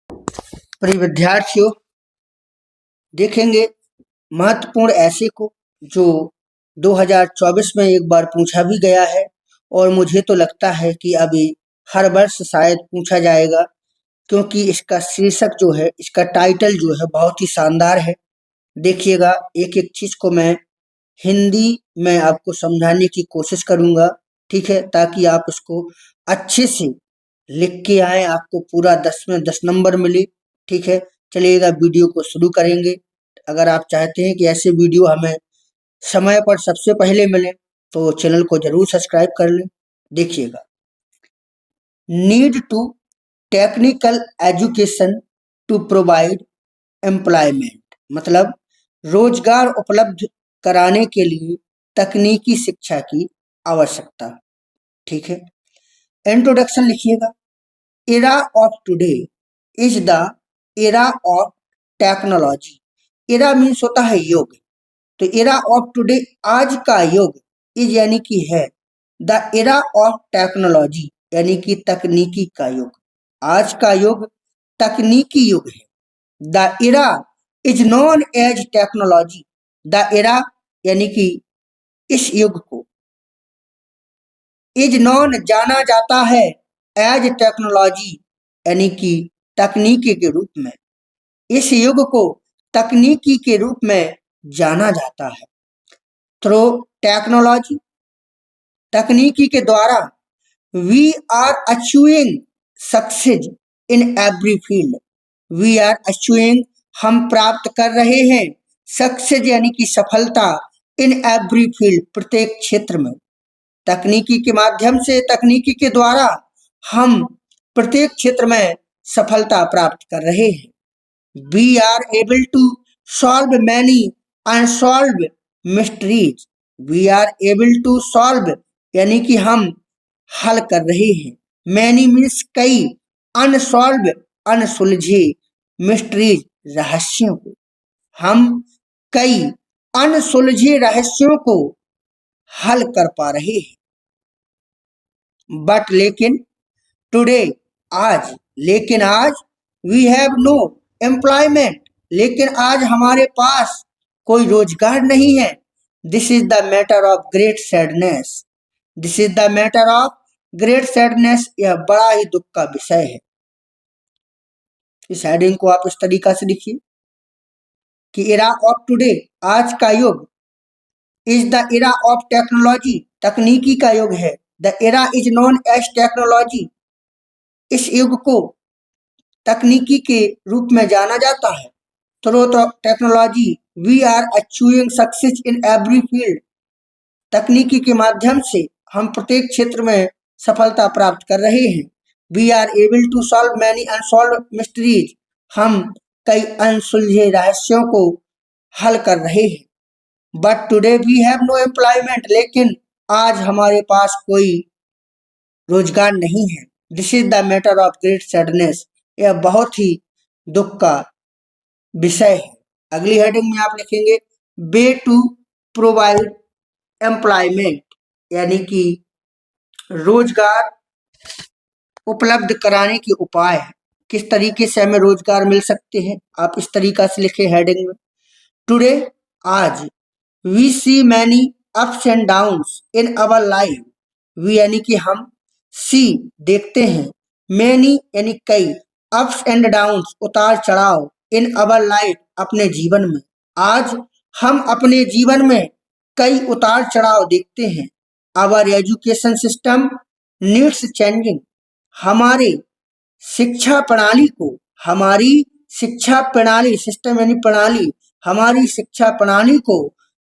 प्रिय विद्यार्थियों, देखेंगे महत्वपूर्ण ऐसे को जो 2024 में एक बार पूछा भी गया है और मुझे तो लगता है कि अभी हर वर्ष शायद पूछा जाएगा, क्योंकि इसका शीर्षक जो है, इसका टाइटल जो है बहुत ही शानदार है। देखिएगा, एक एक चीज को मैं हिंदी में आपको समझाने की कोशिश करूंगा, ठीक है, ताकि आप इसको अच्छे से लिख के आए, आपको पूरा 10 में 10 नंबर मिले। ठीक है, चलिएगा वीडियो को शुरू करेंगे। अगर आप चाहते हैं कि ऐसे वीडियो हमें समय पर सबसे पहले मिले तो चैनल को जरूर सब्सक्राइब कर लें। देखिएगा, need to technical education to provide employment, मतलब रोजगार उपलब्ध कराने के लिए तकनीकी शिक्षा की आवश्यकता। ठीक है, इंट्रोडक्शन लिखिएगा। Era of today is the era of technology. Era means होता है युग, तो एरा ऑफ टुडे आज का युग, इज यानी कि है, द एरा ऑफ टेक्नोलॉजी यानी कि तकनीकी का युग। आज का युग तकनीकी युग है। The era is known as technology. The era यानी कि इस युग को, इज नोन जाना जाता है, एज टेक्नोलॉजी यानी कि तकनीकी के रूप में। इस युग को तकनीकी के रूप में जाना जाता है। थ्रू टेक्नोलॉजी, तकनीकी के द्वारा, we are achieving success in every field. We are achieving, हम प्राप्त कर रहे हैं, सक्सेस यानी कि सफलता, इन एवरी फील्ड प्रत्येक क्षेत्र में। तकनीकी के माध्यम से, तकनीकी के द्वारा हम प्रत्येक क्षेत्र में सफलता प्राप्त कर रहे हैं। We are able to solve many unsolved mysteries. We are able to solve यानी कि हम हल कर रहे हैं। Many means कई, unsolved अनसुलझे, mysteries रहस्यों को, हम कई अनसुलझे रहस्यों को हल कर पा रहे हैं। बट लेकिन, टुडे आज, लेकिन आज, वी हैव नो एम्प्लॉयमेंट, लेकिन आज हमारे पास कोई रोजगार नहीं है। This is the matter of great sadness. This is the matter of great sadness, यह बड़ा ही दुख का विषय है। इस हेडिंग को आप इस तरीका से लिखिए कि एरा ऑफ टुडे आज का युग, is the era of technology तकनीकी का युग है। The era is known as technology, इस युग को तकनीकी के रूप में जाना जाता है। Through technology, we are achieving success in every field, तकनीकी के माध्यम से हम प्रत्येक क्षेत्र में सफलता प्राप्त कर रहे हैं। We are able to solve many unsolved mysteries, हम कई अनसुलझे रहस्यों को हल कर रहे हैं। But today we have no employment, लेकिन आज हमारे पास कोई रोजगार नहीं है। This is the matter of great sadness, यह बहुत ही दुख का विषय है। अगली हेडिंग में आप लिखेंगे वे टू प्रोवाइड एम्प्लॉयमेंट, यानी कि रोजगार उपलब्ध कराने के उपाय है। किस तरीके से हमें रोजगार मिल सकते हैं, आप इस तरीका से लिखे हेडिंग में। टुडे आज, we see many ups and downs in our life. We यानी कि हम, सी देखते हैं, मैनी यानी कई, अप्स एंड डाउन्स उतार चढ़ाव, इन अवर लाइफ अपने जीवन में। आज हम अपने जीवन में कई उतार चढ़ाव देखते हैं। Our education system needs changing, हमारे शिक्षा प्रणाली को, हमारी शिक्षा प्रणाली, सिस्टम यानी प्रणाली, हमारी शिक्षा प्रणाली को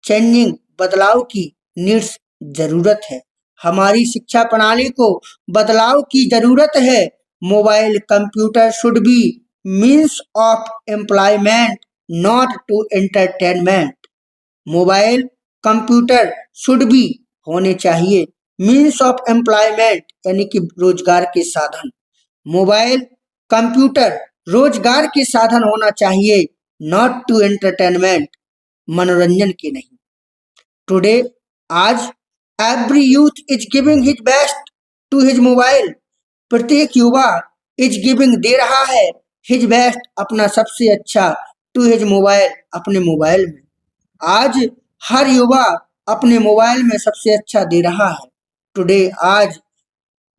चेंजिंग बदलाव की नीड्स जरूरत है। हमारी शिक्षा प्रणाली को बदलाव की जरूरत है। Mobile computer should be means of employment not to entertainment. Mobile computer should be होने चाहिए, मीन्स ऑफ एम्प्लॉयमेंट यानी कि रोजगार के साधन। मोबाइल कंप्यूटर रोजगार के साधन होना चाहिए, नॉट टू एंटरटेनमेंट मनोरंजन के नहीं। टुडे आज, every youth is giving his best to his mobile, प्रत्येक युवा इज गिविंग दे रहा है, हिज बेस्ट अपना सबसे अच्छा टू हिज मोबाइल अपने मोबाइल में। आज हर युवा अपने मोबाइल में सबसे अच्छा दे रहा है। टुडे आज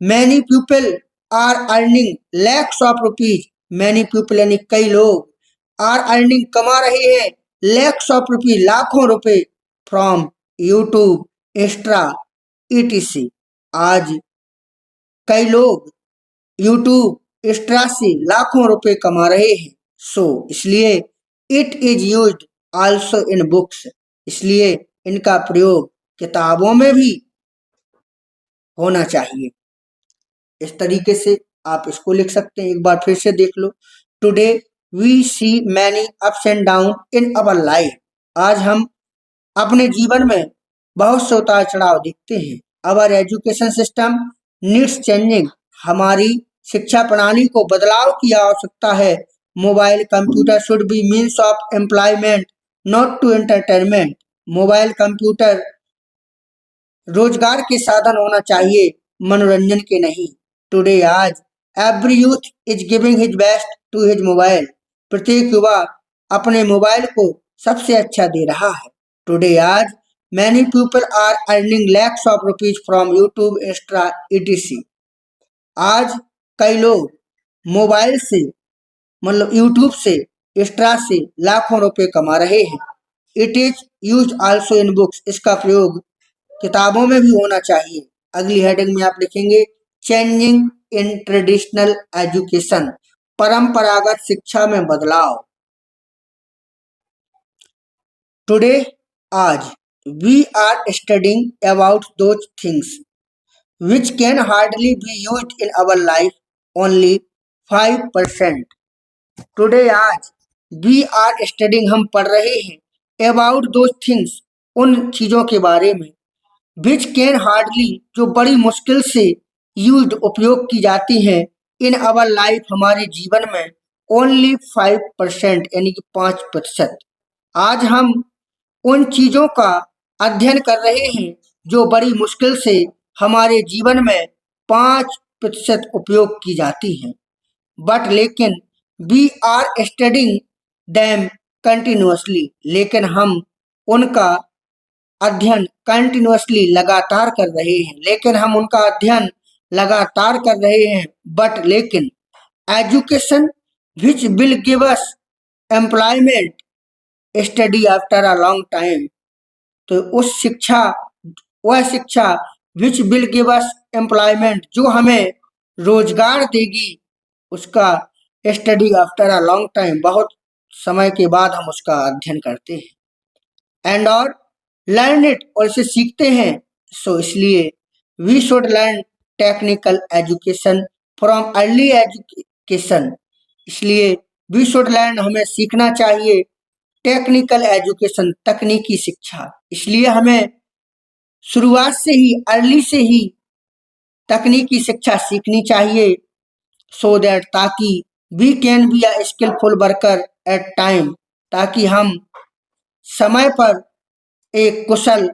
many people are earning lakhs of rupees. Many people यानी कई लोग आर अर्निंग कमा रहे हैं लैक्स ऑफ रुपीज लाखों रुपए फ्रॉम यूट्यूब इंस्टा ईटीसी। आज कई लोग यूट्यूब इंस्टा से लाखों रुपए कमा रहे हैं। सो इसलिए it is used also in books. इसलिए इनका प्रयोग किताबों में भी होना चाहिए। इस तरीके से आप इसको लिख सकते हैं। एक बार फिर से देख लो। Today we see many ups and down in our life. आज हम अपने जीवन में बहुत से उतार चढ़ाव देखते हैं। Our education system needs changing. हमारी शिक्षा प्रणाली को बदलाव की आवश्यकता है। Mobile computer should be means of employment not to entertainment. Mobile computer रोजगार के साधन होना चाहिए, मनोरंजन के नहीं। टुडे आज every youth is giving his best to his mobile. प्रत्येक युवा अपने मोबाइल को सबसे अच्छा दे रहा है। टुडे आज many people are earning lakhs of rupees from YouTube Insta ETC. आज कई लोग मोबाइल से मतलब यूट्यूब से इंस्टा से लाखों रुपए कमा रहे हैं। It is use also in books. इसका प्रयोग किताबों में भी होना चाहिए। अगली हेडिंग में आप लिखेंगे चेंजिंग इन ट्रेडिशनल एजुकेशन। परंपरागत शिक्षा में बदलाव। टुडे आज we are studying about those things which can hardly be used in our life, only 5%. Today आज we are studying हम पढ़ रहे हैं about those things उन चीज़ों के बारे में which can hardly जो बड़ी मुश्किल से used उपयोग की जाती हैं in our life हमारे जीवन में only 5% यानी कि 5%। आज हम उन चीज़ों का अध्ययन कर रहे हैं जो बड़ी मुश्किल से हमारे जीवन में 5% उपयोग की जाती हैं। बट लेकिन we are studying them continuously. लेकिन हम उनका अध्ययन कंटिन्यूसली लगातार कर रहे हैं। लेकिन हम उनका अध्ययन लगातार कर रहे हैं। बट लेकिन education which will give us employment study after a long time. तो उस शिक्षा वह शिक्षा विच विल गिव अस एम्प्लॉयमेंट जो हमें रोजगार देगी उसका study after a long time बहुत समय के बाद हम उसका अध्ययन करते हैं। एंड और लर्न इट और इसे सीखते हैं। सो इसलिए we should learn technical education from early education. इसलिए वी शुड लर्न हमें सीखना चाहिए टेक्निकल एजुकेशन तकनीकी शिक्षा। इसलिए हमें शुरुआत से ही अर्ली से ही तकनीकी शिक्षा सीखनी चाहिए। सो दैट ताकि we can be a skillful worker at time. ताकि हम समय पर एक कुशल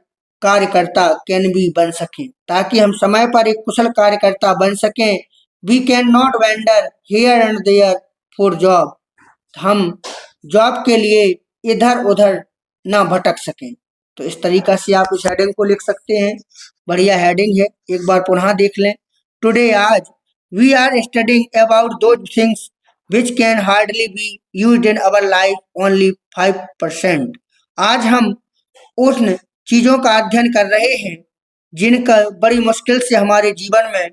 कार्यकर्ता कैन बी बन सकें। ताकि हम समय पर एक कुशल कार्यकर्ता बन सकें। We can not wander here and there for job. हम जॉब के लिए इधर उधर ना भटक सकें। तो इस तरीका से आप इस हेडिंग को लिख सकते हैं। बढ़िया हेडिंग है, एक बार पुनः देख लें। टुडे आज we are studying about those things which can hardly be used in our life only 5%। आज हम उन चीज़ों का अध्ययन कर रहे हैं जिनका बड़ी मुश्किल से हमारे जीवन में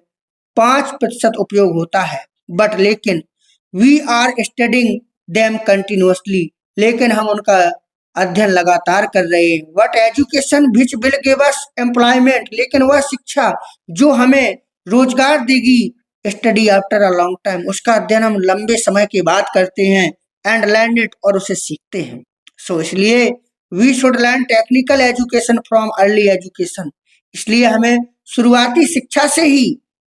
5% उपयोग होता है। बट लेकिन we are studying them continuously. लेकिन हम उनका अध्ययन लगातार कर रहे हैं। What education which will give us employment. लेकिन वह शिक्षा जो हमें रोजगार देगी study after a long time उसका अध्ययन हम लंबे समय के बाद करते हैं। एंड लर्न इट और उसे सीखते हैं। सो इसलिए we should learn technical education from early education. इसलिए हमें शुरुआती शिक्षा से ही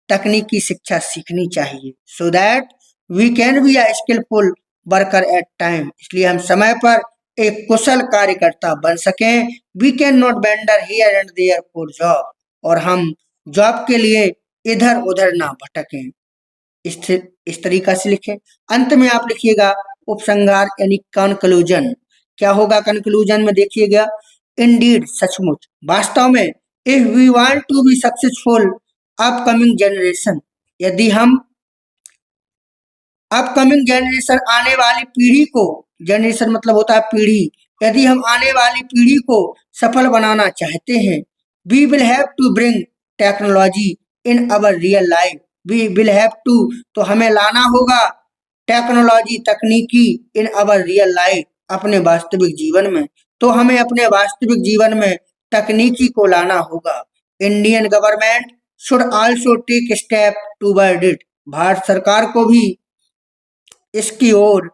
तकनीकी शिक्षा सीखनी चाहिए। So that we can be a skillful worker at time. इसलिए हम समय पर एक कुशल कार्यकर्ता बन सकें। We can not wander here and there for job. और हम जॉब के लिए इधर उधर ना भटकें। इस तरीका से लिखें। अंत में आप लिखिएगा उपसंहार यानी कंक्लूजन। क्या होगा कंक्लूजन में देखिएगा, इंडीड सचमुच, वास्तव में, if we want to be successful upcoming generation, यदि हम अपकमिंग जनरेशन आने वाली पीढ़ी को, जनरेशन मतलब होता है पीढ़ी, यदि हम आने वाली पीढ़ी को सफल बनाना चाहते हैं, we will have to bring technology in our real life. We will have to, तो हमें लाना होगा टेक्नोलॉजी, तकनीकी, इन अवर रियल लाइफ, अपने वास्तविक जीवन में। तो हमें अपने वास्तविक जीवन में तकनीकी को लाना होगा। Indian government should also take step toward it, Bharat सरकार को भी इसकी ओर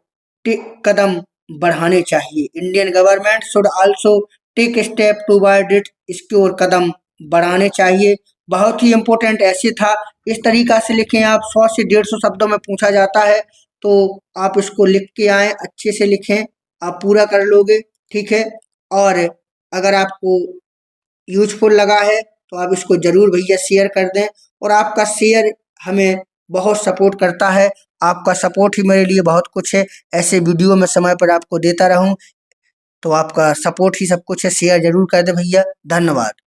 कदम बढ़ाने चाहिए। Indian government should also take step toward it, इसकी ओर कदम बढ़ाने चाहिए। बहुत ही इंपॉर्टेंट ऐसे था, इस तरीका से लिखें आप। 100 से 150 शब्दों में पूछा जाता है, तो आप इसको लिख के आए, अच्छे से लिखें, आप पूरा कर लोगे, ठीक है। और अगर आपको यूजफुल लगा है तो आप इसको जरूर भैया शेयर कर दें, और आपका शेयर हमें बहुत सपोर्ट करता है। आपका सपोर्ट ही मेरे लिए बहुत कुछ है। ऐसे वीडियो मैं समय पर आपको देता रहूं, तो आपका सपोर्ट ही सब कुछ है। शेयर जरूर कर दे भैया, धन्यवाद।